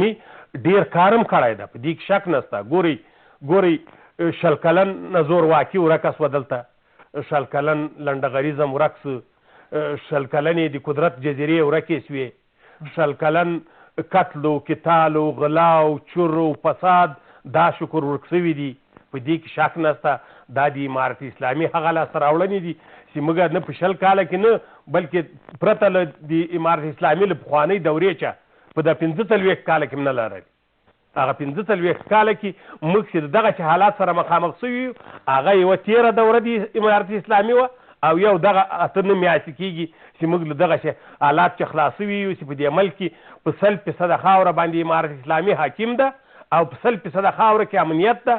ډیر کارم کړی ده، په دې کې شک نشته. ګورئ شل کلن نه زور واقع ورکه سوه دلته، شل کلن لنډغریزم ورک سو، شل کلنې د قدرت جزیرې ورکې سوې، شل کلن قتل و قتال و غلا و چور و فساد دا شکر ورک سوي دي، په دې کې شک نشته. دا د امارت اسلامي هغه لاسته راوړنې دي چې موږ نه په شل کاله کې نه بلکې پرته له د امارت اسلامي له پخوانۍ دورې چه په دا 45 کاله کې نه لرل. هغه 45 کاله کې موږ چې دغه چې حالات سره مخامخ سوي یو، هغه یوه 13 دوره د امارت اسلامي وه او یو دغه 8 میاشتې کېږي چې موږ له دغه چې حالات چې خلاص سوي یو چې په دې ملک کې په 100% خاوره باندې امارت اسلامي حاکم ده او په 100% خاوره کې امنیت ده.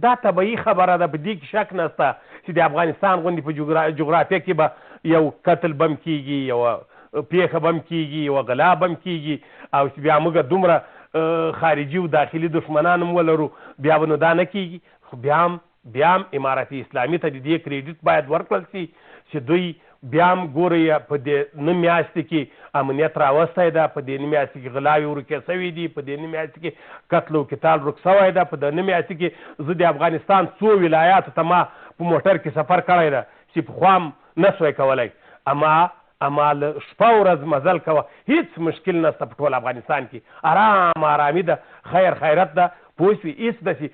دا طبیعي خبره ده، په دې کې شک نشته چې د افغانستان غوندې په جغرافیه کې به یو قتل بم کېږي، یوه پیښه بم کېږي، یوه غلا بم کېږي او چې بیا موږ دومره خارجي او داخلي دښمنان هم ولرو، بیا به نو دا نه کېږي. خو بیا هم امارت اسلامي ته د دې کریډیټ باید ورکړل شي چې دوی بیا هم ګورئ په دې 9 میاشتې کې امنیت راوستی ده، په دې 9 میاشتې کې غلاوې ورکې سوي دي، په دې 9 میاشتې کې قتل و قتال ورک سوی ده، په دې 9 میاشتې کې زه د افغانستان 100 ولایاتو ته ما په موټر کې سفر کړی ده چې پخوا هم نه سوی کولی. اما له شپه ورځ مزل کوه، هېڅ مشکل نشته په ټول افغانستان کې، آرامي ده، خیر خیرت ده، پوه شوې. هېڅ داسې